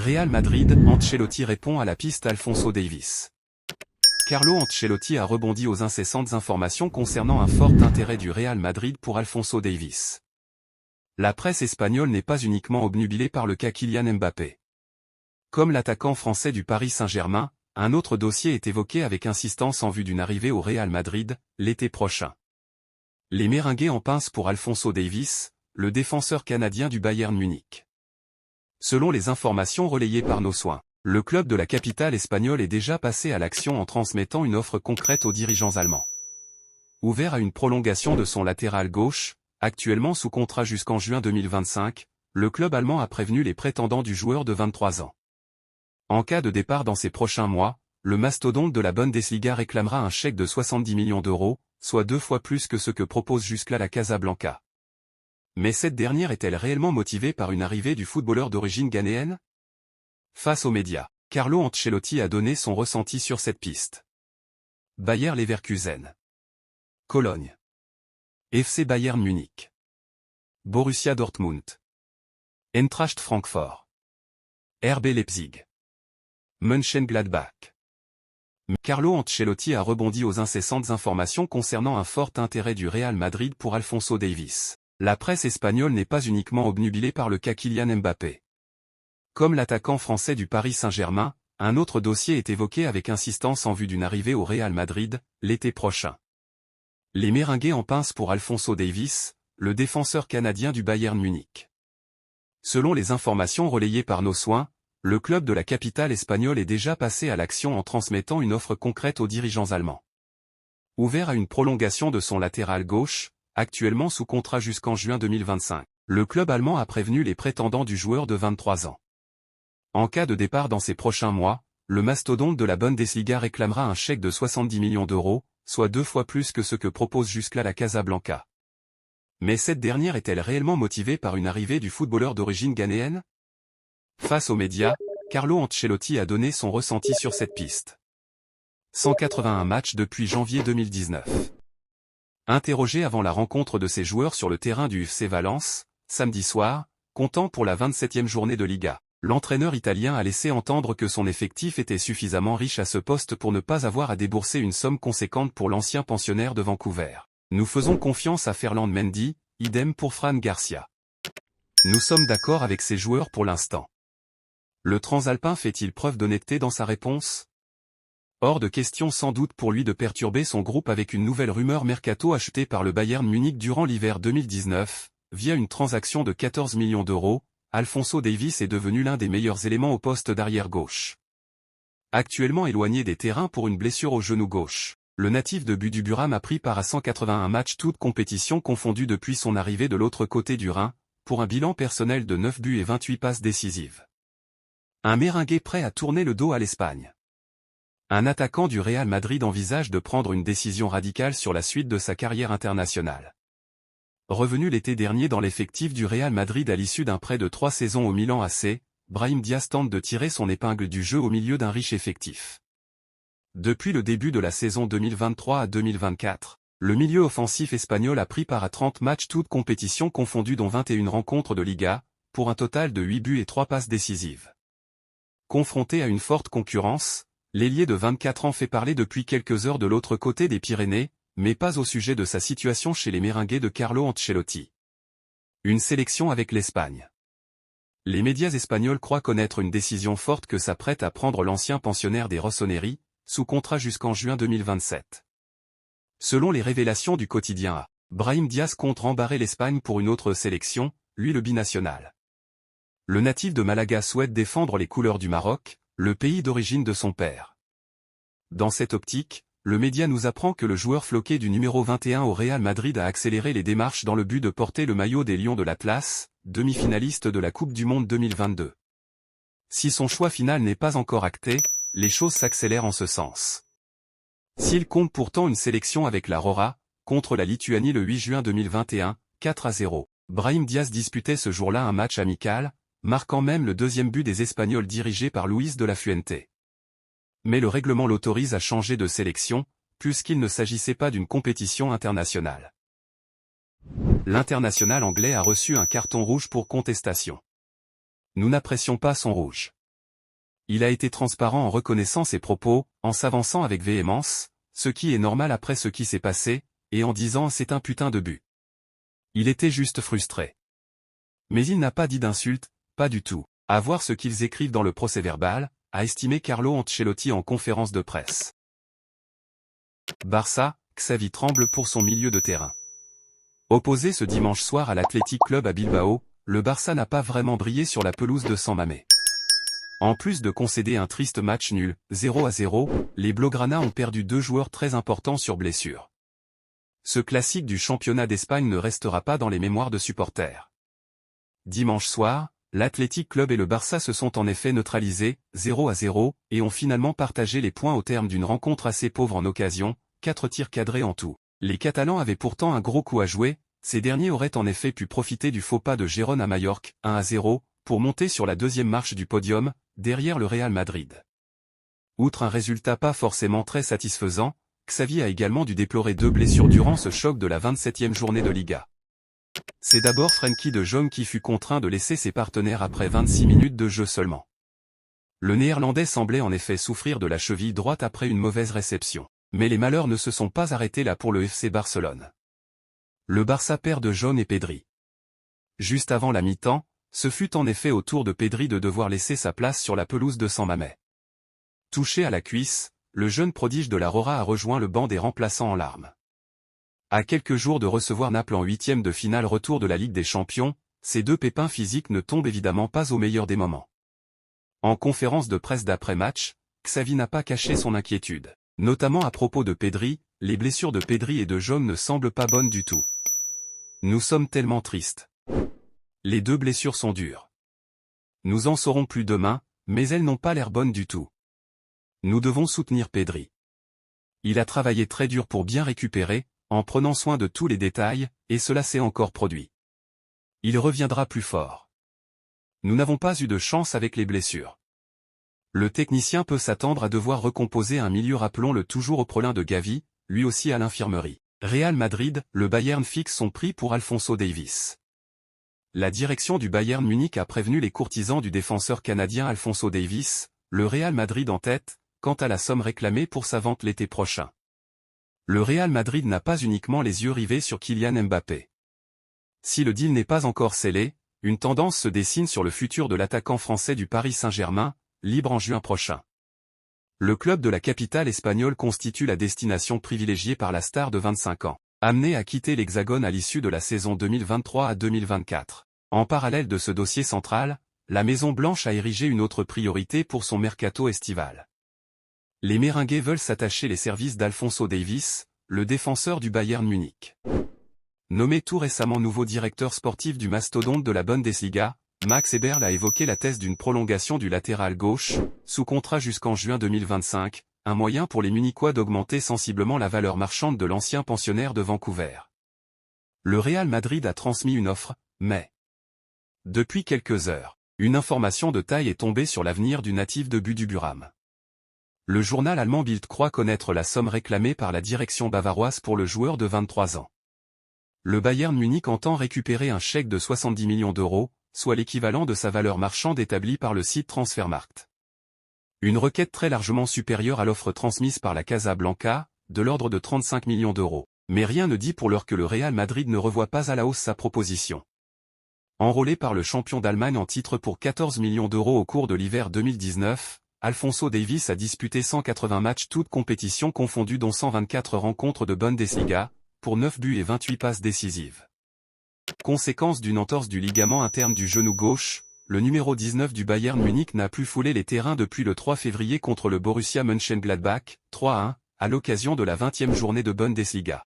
Real Madrid, Ancelotti répond à la piste Alphonso Davies. Carlo Ancelotti a rebondi aux incessantes informations concernant un fort intérêt du Real Madrid pour Alphonso Davies. La presse espagnole n'est pas uniquement obnubilée par le cas Kylian Mbappé. Comme l'attaquant français du Paris Saint-Germain, un autre dossier est évoqué avec insistance en vue d'une arrivée au Real Madrid, l'été prochain. Les Merengues en pince pour Alphonso Davies, le défenseur canadien du Bayern Munich. Selon les informations relayées par Nos Soins, le club de la capitale espagnole est déjà passé à l'action en transmettant une offre concrète aux dirigeants allemands. Ouvert à une prolongation de son latéral gauche, actuellement sous contrat jusqu'en juin 2025, le club allemand a prévenu les prétendants du joueur de 23 ans. En cas de départ dans ces prochains mois, le mastodonte de la Bundesliga réclamera un chèque de 70 millions d'euros, soit 2 fois plus que ce que propose jusque-là la Casablanca. Mais cette dernière est-elle réellement motivée par une arrivée du footballeur d'origine ghanéenne? Face aux médias, Carlo Ancelotti a donné son ressenti sur cette piste. Bayer Leverkusen, Cologne, FC Bayern Munich, Borussia Dortmund, Eintracht Francfort, RB Leipzig, Mönchengladbach. Carlo Ancelotti a rebondi aux incessantes informations concernant un fort intérêt du Real Madrid pour Alphonso Davies. La presse espagnole n'est pas uniquement obnubilée par le cas Kylian Mbappé. Comme l'attaquant français du Paris Saint-Germain, un autre dossier est évoqué avec insistance en vue d'une arrivée au Real Madrid, l'été prochain. Les Merengues en pince pour Alphonso Davies, le défenseur canadien du Bayern Munich. Selon les informations relayées par Nos Soins, le club de la capitale espagnole est déjà passé à l'action en transmettant une offre concrète aux dirigeants allemands. Ouvert à une prolongation de son latéral gauche, actuellement sous contrat jusqu'en juin 2025, le club allemand a prévenu les prétendants du joueur de 23 ans. En cas de départ dans ces prochains mois, le mastodonte de la Bundesliga réclamera un chèque de 70 millions d'euros, soit 2 fois plus que ce que propose jusque-là la Casablanca. Mais cette dernière est-elle réellement motivée par une arrivée du footballeur d'origine ghanéenne? Face aux médias, Carlo Ancelotti a donné son ressenti sur cette piste. 181 matchs depuis janvier 2019. Interrogé avant la rencontre de ses joueurs sur le terrain du FC Valence, samedi soir, comptant pour la 27e journée de Liga, l'entraîneur italien a laissé entendre que son effectif était suffisamment riche à ce poste pour ne pas avoir à débourser une somme conséquente pour l'ancien pensionnaire de Vancouver. Nous faisons confiance à Ferland Mendy, idem pour Fran Garcia. Nous sommes d'accord avec ces joueurs pour l'instant. Le Transalpin fait-il preuve d'honnêteté dans sa réponse? Hors de question sans doute pour lui de perturber son groupe avec une nouvelle rumeur mercato achetée par le Bayern Munich durant l'hiver 2019, via une transaction de 14 millions d'euros, Alphonso Davies est devenu l'un des meilleurs éléments au poste d'arrière gauche. Actuellement éloigné des terrains pour une blessure au genou gauche, le natif de Buduburam a pris part à 181 matchs toutes compétitions confondues depuis son arrivée de l'autre côté du Rhin, pour un bilan personnel de 9 buts et 28 passes décisives. Un Merengue prêt à tourner le dos à l'Espagne. Un attaquant du Real Madrid envisage de prendre une décision radicale sur la suite de sa carrière internationale. Revenu l'été dernier dans l'effectif du Real Madrid à l'issue d'un prêt de 3 saisons au Milan AC, Brahim Diaz tente de tirer son épingle du jeu au milieu d'un riche effectif. Depuis le début de la saison 2023 à 2024, le milieu offensif espagnol a pris part à 30 matchs toutes compétitions confondues dont 21 rencontres de Liga, pour un total de 8 buts et 3 passes décisives. Confronté à une forte concurrence, l'ailier de 24 ans fait parler depuis quelques heures de l'autre côté des Pyrénées, mais pas au sujet de sa situation chez les Merengues de Carlo Ancelotti. Une sélection avec l'Espagne. Les médias espagnols croient connaître une décision forte que s'apprête à prendre l'ancien pensionnaire des Rossoneri, sous contrat jusqu'en juin 2027. Selon les révélations du quotidien A, Brahim Diaz compte rembarrer l'Espagne pour une autre sélection, lui le binational. Le natif de Malaga souhaite défendre les couleurs du Maroc, le pays d'origine de son père. Dans cette optique, le média nous apprend que le joueur floqué du numéro 21 au Real Madrid a accéléré les démarches dans le but de porter le maillot des Lions de l'Atlas, demi-finaliste de la Coupe du Monde 2022. Si son choix final n'est pas encore acté, les choses s'accélèrent en ce sens. S'il compte pourtant une sélection avec la Rora, contre la Lituanie le 8 juin 2021, 4-0, Brahim Diaz disputait ce jour-là un match amical, marquant même le deuxième but des Espagnols dirigés par Luis de la Fuente. Mais le règlement l'autorise à changer de sélection, puisqu'il ne s'agissait pas d'une compétition internationale. L'international anglais a reçu un carton rouge pour contestation. Nous n'apprécions pas son rouge. Il a été transparent en reconnaissant ses propos, en s'avançant avec véhémence, ce qui est normal après ce qui s'est passé, et en disant c'est un putain de but. Il était juste frustré. Mais il n'a pas dit d'insulte, pas du tout. À voir ce qu'ils écrivent dans le procès-verbal, a estimé Carlo Ancelotti en conférence de presse. Barça, Xavi tremble pour son milieu de terrain. Opposé ce dimanche soir à l'Athletic Club à Bilbao, le Barça n'a pas vraiment brillé sur la pelouse de San Mamés. En plus de concéder un triste match nul, 0-0, les Blaugrana ont perdu 2 joueurs très importants sur blessure. Ce classique du championnat d'Espagne ne restera pas dans les mémoires de supporters. Dimanche soir, l'Athletic Club et le Barça se sont en effet neutralisés, 0-0, et ont finalement partagé les points au terme d'une rencontre assez pauvre en occasion, 4 tirs cadrés en tout. Les Catalans avaient pourtant un gros coup à jouer, ces derniers auraient en effet pu profiter du faux pas de Gérone à Majorque, 1-0, pour monter sur la deuxième marche du podium, derrière le Real Madrid. Outre un résultat pas forcément très satisfaisant, Xavi a également dû déplorer 2 blessures durant ce choc de la 27e journée de Liga. C'est d'abord Frenkie de Jong qui fut contraint de laisser ses partenaires après 26 minutes de jeu seulement. Le Néerlandais semblait en effet souffrir de la cheville droite après une mauvaise réception. Mais les malheurs ne se sont pas arrêtés là pour le FC Barcelone. Le Barça perd de Jong et Pedri. Juste avant la mi-temps, ce fut en effet au tour de Pedri de devoir laisser sa place sur la pelouse de San Mamés. Touché à la cuisse, le jeune prodige de la Rora a rejoint le banc des remplaçants en larmes. À quelques jours de recevoir Naples en 8e de finale retour de la Ligue des Champions, ces 2 pépins physiques ne tombent évidemment pas au meilleur des moments. En conférence de presse d'après-match, Xavi n'a pas caché son inquiétude. Notamment à propos de Pedri, les blessures de Pedri et de Jong ne semblent pas bonnes du tout. Nous sommes tellement tristes. Les 2 blessures sont dures. Nous en saurons plus demain, mais elles n'ont pas l'air bonnes du tout. Nous devons soutenir Pedri. Il a travaillé très dur pour bien récupérer, en prenant soin de tous les détails, et cela s'est encore produit. Il reviendra plus fort. Nous n'avons pas eu de chance avec les blessures. Le technicien peut s'attendre à devoir recomposer un milieu rappelons-le toujours au prolin de Gavi, lui aussi à l'infirmerie. Real Madrid, le Bayern fixe son prix pour Alphonso Davies. La direction du Bayern Munich a prévenu les courtisans du défenseur canadien Alphonso Davies, le Real Madrid en tête, quant à la somme réclamée pour sa vente l'été prochain. Le Real Madrid n'a pas uniquement les yeux rivés sur Kylian Mbappé. Si le deal n'est pas encore scellé, une tendance se dessine sur le futur de l'attaquant français du Paris Saint-Germain, libre en juin prochain. Le club de la capitale espagnole constitue la destination privilégiée par la star de 25 ans, amené à quitter l'Hexagone à l'issue de la saison 2023 à 2024. En parallèle de ce dossier central, la Maison-Blanche a érigé une autre priorité pour son mercato estival. Les Méringués veulent s'attacher les services d'Alphonso Davies, le défenseur du Bayern Munich. Nommé tout récemment nouveau directeur sportif du mastodonte de la Bundesliga, Max Eberl a évoqué la thèse d'une prolongation du latéral gauche, sous contrat jusqu'en juin 2025, un moyen pour les Munichois d'augmenter sensiblement la valeur marchande de l'ancien pensionnaire de Vancouver. Le Real Madrid a transmis une offre, mais depuis quelques heures, une information de taille est tombée sur l'avenir du natif de Buduburam. Le journal allemand Bild croit connaître la somme réclamée par la direction bavaroise pour le joueur de 23 ans. Le Bayern Munich entend récupérer un chèque de 70 millions d'euros, soit l'équivalent de sa valeur marchande établie par le site Transfermarkt. Une requête très largement supérieure à l'offre transmise par la Casablanca, de l'ordre de 35 millions d'euros. Mais rien ne dit pour l'heure que le Real Madrid ne revoit pas à la hausse sa proposition. Enrôlé par le champion d'Allemagne en titre pour 14 millions d'euros au cours de l'hiver 2019, Alphonso Davies a disputé 180 matchs toutes compétitions confondues dont 124 rencontres de Bundesliga, pour 9 buts et 28 passes décisives. Conséquence d'une entorse du ligament interne du genou gauche, le numéro 19 du Bayern Munich n'a plus foulé les terrains depuis le 3 février contre le Borussia Mönchengladbach, 3-1, à l'occasion de la 20e journée de Bundesliga.